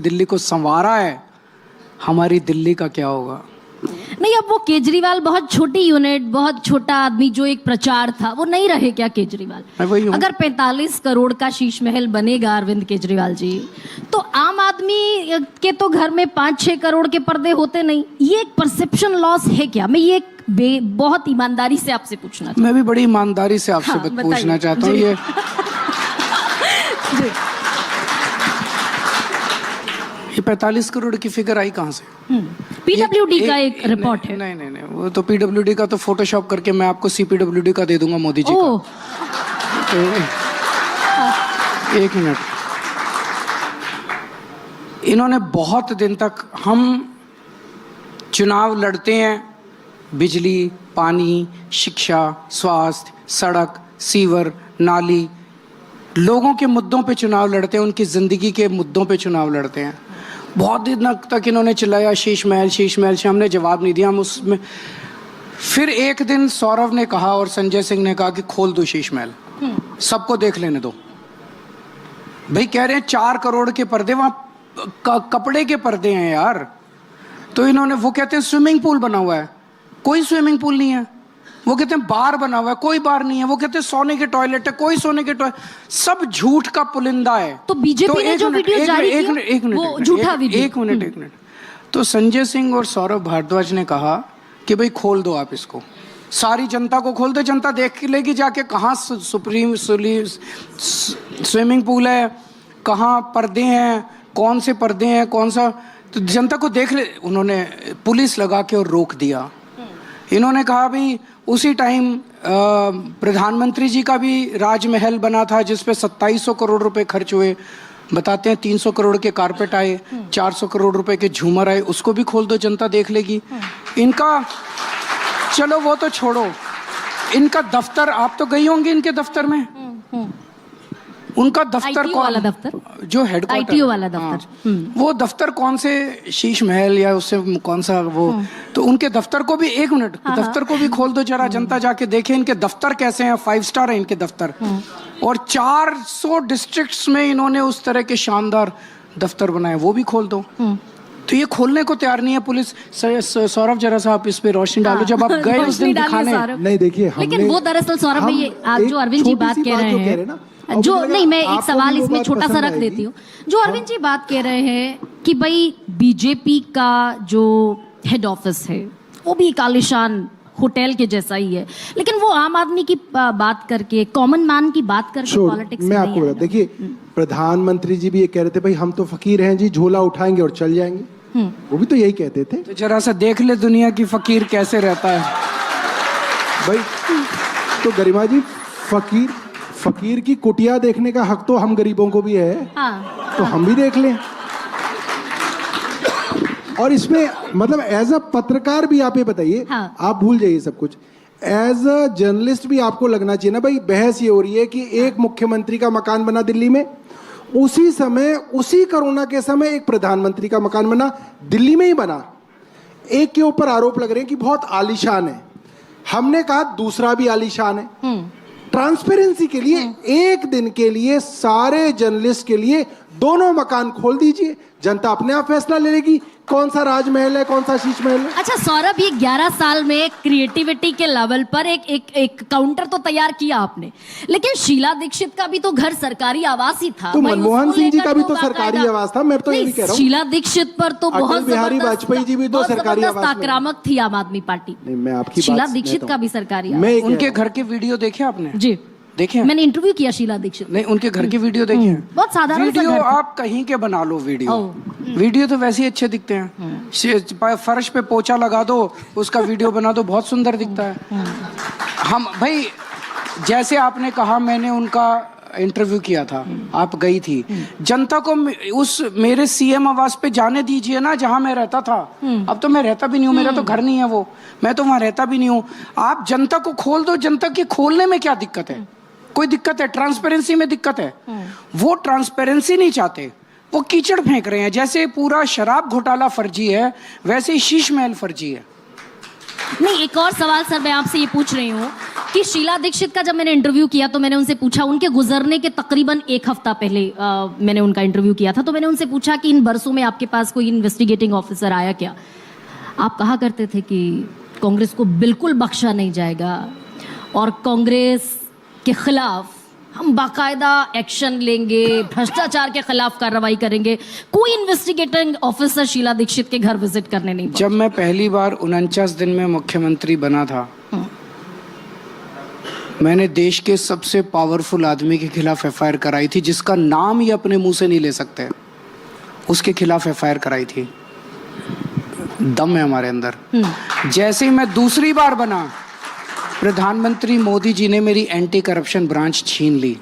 दिल्ली को संवारा है, हमारी दिल्ली का क्या होगा? नहीं, अब वो केजरीवाल बहुत छोटी यूनिट, बहुत छोटा आदमी जो एक प्रचार था, वो नहीं रहे क्या केजरीवाल? अगर 45 करोड़ का शीश महल बनेगा अरविंद केजरीवाल जी, तो आम आदमी के तो घर में 5-6 करोड़ के पर्दे होते नहीं। ये एक परसेप्शन लॉस है क्या? मैं ये बहुत ईमानदारी से आपसे पूछना, मैं भी बड़ी ईमानदारी से आपसे पूछना चाहता हूँ। ये 45 करोड़ की फिगर आई कहाँ से? पीडब्ल्यूडी का एक रिपोर्ट है। नहीं, वो तो पीडब्ल्यूडी का तो फोटोशॉप करके मैं आपको सीपीडब्ल्यूडी का दे दूंगा मोदी जी का। एक मिनट, इन्होंने बहुत दिन तक, हम चुनाव लड़ते हैं, बिजली, पानी, शिक्षा, स्वास्थ्य, सड़क, सीवर, नाली, लोगों के मुद्दों पे चुनाव लड़ते हैं, उनकी जिंदगी के मुद्दों पे चुनाव लड़ते हैं। बहुत दिन तक इन्होंने चिल्लाया शीश महल, शीश महल से हमने जवाब नहीं दिया। हम उसमें फिर एक दिन सौरभ ने कहा और संजय सिंह ने कहा कि खोल दो शीश महल, सबको देख लेने दो। भाई कह रहे हैं 4 करोड़ के पर्दे, वहां कपड़े के पर्दे हैं यार। तो इन्होंने, वो कहते हैं स्विमिंग पूल बना हुआ है, कोई स्विमिंग पूल नहीं है। वो कहते हैं बार बना हुआ है, कोई बार नहीं है। वो कहते हैं सोने के टॉयलेट है, कोई सोने के टॉयलेट, सब झूठ का पुलिंदा है। तो बीजेपी ने जो वीडियो जारी किया वो झूठा वीडियो। एक मिनट। तो संजय सिंह और सौरभ भारद्वाज ने कहा कि भाई खोल दो आप इसको, सारी जनता को खोल दो, जनता देख लेगी जाके कहाँ सुप्रीम स्विमिंग पूल है, कहाँ पर्दे हैं, कौन से पर्दे हैं, कौन सा, तो जनता को देख ले। उन्होंने पुलिस लगा के और रोक दिया। इन्होंने कहा भी उसी टाइम प्रधानमंत्री जी का भी राजमहल बना था जिसपे 2700 करोड़ रुपए खर्च हुए। बताते हैं 300 करोड़ के कारपेट आए, 400 करोड़ रुपए के झूमर आए, उसको भी खोल दो, जनता देख लेगी। इनका, चलो वो तो छोड़ो, इनका दफ्तर, आप तो गई होंगी इनके दफ्तर में। उनका दफ्तर कौन वाला दफ्तर, जो हेडक्वार्टर ITO वाला दफ्तर, वो दफ्तर कौन से शीश महल या उससे कौन सा वो, तो उनके दफ्तर को भी, एक मिनट, दफ्तर को भी खोल दो जरा, जनता जाके देखे इनके दफ्तर कैसे हैं। 5 स्टार है इनके दफ्तर, और 400 डिस्ट्रिक्ट्स में इन्होंने उस तरह के शानदार दफ्तर बनाए, वो भी खोल दो। तो ये खोलने को तैयार नहीं है पुलिस। सौरभ जरा सा आप इस पे रोशनी डालो, जब आप गए उस दिन दिखाने। नहीं देखिए, लेकिन वो दरअसल सौरभ में ये जो अरविंद जी बात कह रहे हैं, जो नहीं, मैं एक सवाल इसमें छोटा सा रख देती हूँ। जो अरविंद जी बात कह रहे हैं कि भाई बीजेपी का जो हेड ऑफिस है वो भी एक आलीशान होटल के जैसा ही है, लेकिन वो आम आदमी की बात करके, कॉमन मैन की बात करके पॉलिटिक्स में नहीं आएगा। देखिए, प्रधानमंत्री जी भी ये कह रहे थे भाई हम तो फकीर हैं जी, झोला उठाएंगे और चल जाएंगे। वो भी तो यही कहते थे। तो जरा सा देख ले दुनिया की फकीर कैसे रहता है भाई। तो गरिमा जी, फकीर की कुटिया देखने का हक तो हम गरीबों को भी है। तो हम भी देख लें। और इसमें मतलब एज अ पत्रकार भी आप ये बताइए, आप भूल जाइए सब कुछ, एज अ जर्नलिस्ट भी आपको लगना चाहिए ना भाई। बहस ये हो रही है कि एक मुख्यमंत्री का मकान बना दिल्ली में, उसी समय, उसी कोरोना के समय एक प्रधानमंत्री का मकान बना, दिल्ली में ही बना। एक के ऊपर आरोप लग रहे हैं कि बहुत आलीशान है। हमने कहा दूसरा भी आलीशान है। ट्रांसपेरेंसी के लिए एक दिन के लिए सारे जर्नलिस्ट के लिए दोनों मकान खोल दीजिए, जनता अपने आप फैसला ले लेगी कौन सा राजमहल है, कौन सा शीश महल है। अच्छा सौरभ, ये 11 साल में क्रिएटिविटी के लेवल पर एक काउंटर तो तैयार किया आपने, लेकिन शीला दीक्षित का भी तो घर सरकारी आवास ही था। तो मनमोहन सिंह जी का भी तो सरकारी आवास था। मैं तो ये भी कह रहा हूँ, शीला दीक्षित पर तो बहुत बिहारी वाजपेयी जी भी तो सरकारी आवास, आक्रामक थी आम आदमी पार्टी। मैं आपकी शीला दीक्षित का भी सरकारी, उनके घर के वीडियो देखे आपने? जी देखे, मैंने इंटरव्यू किया शीला दीक्षित। नहीं, उनके घर की वीडियो देखे हैं? बहुत साधारण वीडियो आप कहीं के बना लो, वीडियो तो वैसे ही अच्छे दिखते हैं। फर्श पे पोछा लगा दो, उसका वीडियो बना दो, बहुत सुंदर दिखता है। हम भाई, जैसे आपने कहा, मैंने उनका इंटरव्यू किया था, आप गई थी। जनता को उस मेरे सीएम आवास पे जाने दीजिए ना, जहां मैं रहता था। अब तो मैं रहता भी नहीं हूँ, मेरा तो घर नहीं है वो, मैं तो वहां रहता भी नहीं हूँ। आप जनता को खोल दो, जनता की खोलने में क्या दिक्कत है? कोई दिक्कत है? ट्रांसपेरेंसी में दिक्कत है? वो ट्रांसपेरेंसी नहीं चाहते, वो कीचड़ फेंक रहे हैं। जैसे पूरा शराब घोटाला फर्जी है, वैसे ही शीश महल फर्जी है। नहीं, एक और सवाल सर मैं आपसे ये पूछ रही हूँ कि शीला दीक्षित का जब मैंने इंटरव्यू किया तो मैंने उनसे पूछा, उनके गुजरने के तकरीबन एक हफ्ता पहले मैंने उनका इंटरव्यू किया था, तो मैंने उनसे पूछा कि इन बरसों में आपके पास कोई इन्वेस्टिगेटिंग ऑफिसर आया क्या? आप कहा करते थे कि कांग्रेस को बिल्कुल बख्शा नहीं जाएगा और कांग्रेस के खिलाफ हम बाकायदा एक्शन लेंगे, भ्रष्टाचार के खिलाफ कार्रवाई करेंगे। कोई इन्वेस्टिगेटिंग ऑफिसर शीला दीक्षित के घर विजिट करने नहीं पहुंचा। जब मैं पहली बार 49 दिन में मुख्यमंत्री बना था, मैंने देश के सबसे पावरफुल आदमी के खिलाफ एफआईआर कराई थी, जिसका नाम ही अपने मुंह से नहीं ले सकते, उसके खिलाफ एफआईआर कराई थी। दम है हमारे अंदर। जैसे ही मैं दूसरी बार बना, प्रधानमंत्री मोदी जी ने मेरी एंटी करप्शन ब्रांच छीन ली।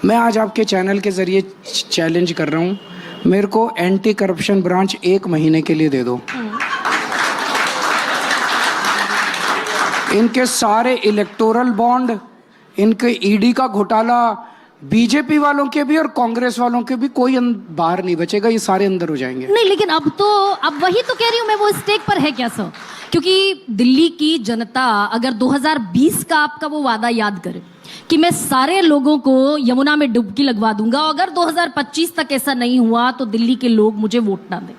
मैं आज आपके चैनल के जरिए चैलेंज कर रहा हूं, मेरे को एंटी करप्शन ब्रांच 1 महीने के लिए दे दो। इनके सारे इलेक्टोरल बॉन्ड, इनके ईडी का घोटाला, बीजेपी वालों के भी और कांग्रेस वालों के भी, कोई बाहर नहीं बचेगा, ये सारे अंदर हो जाएंगे। नहीं, लेकिन अब वही तो कह रही हूं मैं, वो स्टेक पर है क्या सर? क्योंकि दिल्ली की जनता अगर 2020 का आपका वो वादा याद करे कि मैं सारे लोगों को यमुना में डुबकी लगवा दूंगा, अगर 2025 तक ऐसा नहीं हुआ तो दिल्ली के लोग मुझे वोट ना दें,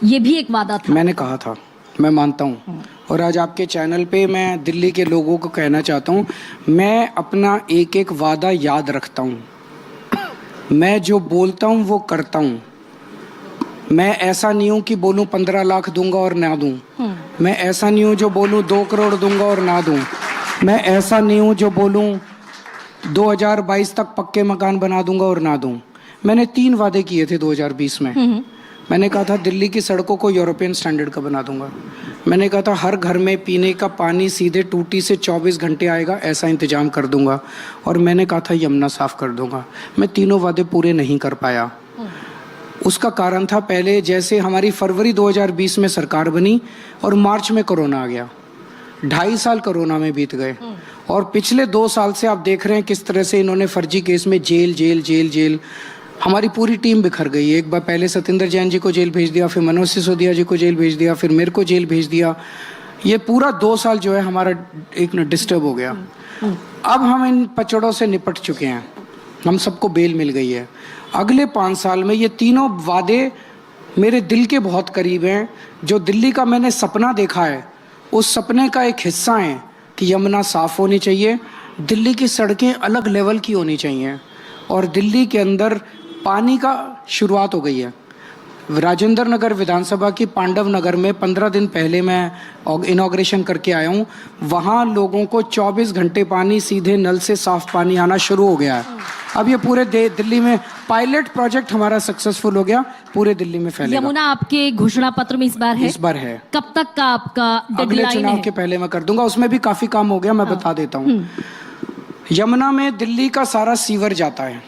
ये भी एक वादा था। मैंने कहा था, मैं मानता हूँ, और आज आपके चैनल पे मैं दिल्ली के लोगों को कहना चाहता हूँ, मैं अपना एक एक वादा याद रखता हूँ। मैं जो बोलता हूँ वो करता हूँ। मैं ऐसा नहीं हूँ कि बोलूँ 15 लाख दूंगा और ना दूं। मैं ऐसा नहीं हूँ जो बोलूँ 2 करोड़ दूंगा और ना दूं। मैं ऐसा नहीं हूँ जो बोलूँ 2022 तक पक्के मकान बना दूंगा और ना दूं। मैंने 3 वादे किए थे 2020 में। मैंने कहा था दिल्ली की सड़कों को यूरोपियन स्टैंडर्ड का बना दूंगा। मैंने कहा था हर घर में पीने का पानी सीधे टूटी से 24 घंटे आएगा, ऐसा इंतजाम कर दूंगा। और मैंने कहा था यमुना साफ कर दूंगा। मैं तीनों वादे पूरे नहीं कर पाया। उसका कारण था, पहले जैसे हमारी फरवरी 2020 में सरकार बनी और मार्च में कोरोना आ गया, 2.5 साल कोरोना में बीत गए। और पिछले 2 साल से आप देख रहे हैं किस तरह से इन्होंने फर्जी केस में जेल जेल जेल जेल, हमारी पूरी टीम बिखर गई। एक बार पहले सत्येंद्र जैन जी को जेल भेज दिया, फिर मनोज सिसोदिया जी को जेल भेज दिया, फिर मेरे को जेल भेज दिया। ये पूरा 2 साल जो है हमारा एक डिस्टर्ब हो गया। अब हम इन पचड़ों से निपट चुके हैं, हम सबको बेल मिल गई है। अगले 5 साल में ये तीनों वादे मेरे दिल के बहुत करीब हैं। जो दिल्ली का मैंने सपना देखा है, उस सपने का एक हिस्सा है कि यमुना साफ होनी चाहिए, दिल्ली की सड़कें अलग लेवल की होनी चाहिए, और दिल्ली के अंदर पानी का शुरुआत हो गई है। राजेंद्र नगर विधानसभा की पांडव नगर में 15 दिन पहले मैं इनॉग्रेशन करके आया हूँ। वहाँ लोगों को 24 घंटे पानी सीधे नल से साफ पानी आना शुरू हो गया है। अब ये पूरे दिल्ली में पायलट प्रोजेक्ट हमारा सक्सेसफुल हो गया, पूरे दिल्ली में फैलेगा। यमुना आपके घोषणा पत्र में इस बार है? इस बार है। कब तक का आपका अगले चुनाव के पहले मैं कर दूंगा। उसमें भी काफी काम हो गया, मैं बता देता हूँ। यमुना में दिल्ली का सारा सीवर जाता है।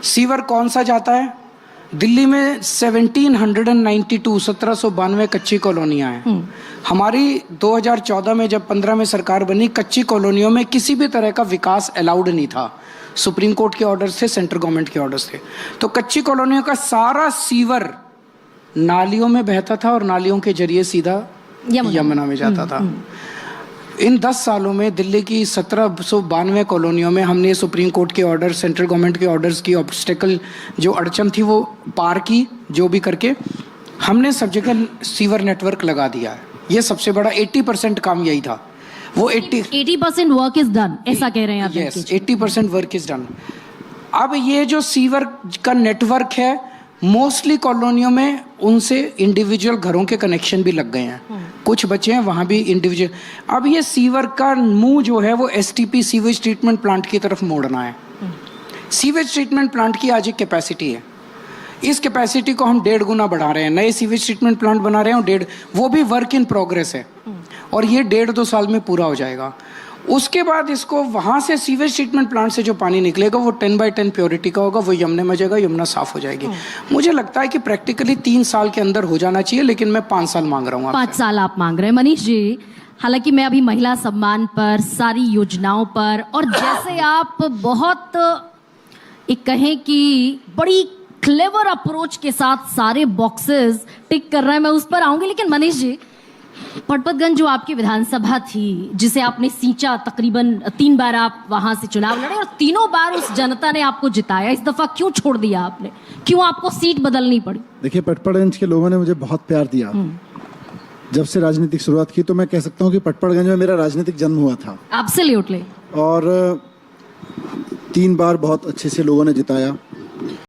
सीवर कौन सा जाता है? दिल्ली में 1792 कच्ची कॉलोनियां हैं। हमारी 2014 में जब 15 में सरकार बनी, कच्ची कॉलोनियों में किसी भी तरह का विकास अलाउड नहीं था। सुप्रीम कोर्ट के ऑर्डर्स थे, सेंट्रल गवर्नमेंट के ऑर्डर्स थे। तो कच्ची कॉलोनियों का सारा सीवर नालियों में बहता था और नालियों के जरिए सीधा यमुना में जाता था। इन 10 सालों में दिल्ली की 1792 कॉलोनियों में हमने सुप्रीम कोर्ट के ऑर्डर, सेंट्रल गवर्नमेंट के ऑर्डर्स की ऑब्स्टेकल जो अड़चन थी वो पार की, जो भी करके हमने सब जगह सीवर नेटवर्क लगा दिया है। ये सबसे बड़ा 80% काम यही था। वो 80% वर्क इज डन, ऐसा कह रहे हैं आप? Yes, 80% work is done. अब ये जो सीवर का नेटवर्क है, मोस्टली कॉलोनियों में उनसे इंडिविजुअल घरों के कनेक्शन भी लग गए हैं, कुछ बचे हैं वहाँ भी इंडिविजुअल। अब ये सीवर का मुंह जो है वो एसटीपी सीवेज ट्रीटमेंट प्लांट की तरफ मोड़ना है। सीवेज ट्रीटमेंट प्लांट की आज एक कैपेसिटी है, इस कैपेसिटी को हम 1.5 गुना बढ़ा रहे हैं। नए सीवेज ट्रीटमेंट प्लांट बना रहे हैं, वो भी वर्क इन प्रोग्रेस है, और ये 1.5-2 साल में पूरा हो जाएगा। उसके बाद इसको वहाँ से सीवेज ट्रीटमेंट प्लांट से जो पानी निकलेगा वो 10/10 प्योरिटी का होगा, वो यमुना में जाएगा, यमुना साफ हो जाएगी। मुझे लगता है कि प्रैक्टिकली 3 साल के अंदर हो जाना चाहिए, लेकिन मैं 5 साल मांग रहा हूँ। 5 साल आप मांग रहे हैं मनीष जी। हालांकि मैं अभी महिला सम्मान पर, सारी योजनाओं पर, और जैसे आप बहुत एक कहें कि बड़ी क्लेवर अप्रोच के साथ सारे बॉक्सेस टिक कर रहे हैं, मैं उस पर आऊंगी। लेकिन मनीष जी, पटपतगंज जो आपकी विधानसभा थी जिसे आपने सींचा, तकरीबन 3 बार आप वहां से चुनाव लड़े और तीनों बार उस जनता ने आपको जिताया। इस दफा क्यों छोड़ दिया आपने, क्यों आपको सीट बदलनी पड़ी? देखिए, पटपड़गंज के लोगों ने मुझे बहुत प्यार दिया। जब से राजनीतिक शुरुआत की तो मैं कह सकता हूँ कि पटपड़गंज में मेरा राजनीतिक जन्म हुआ था। एब्सोल्युटली। और 3 बार बहुत अच्छे से लोगों ने जिताया।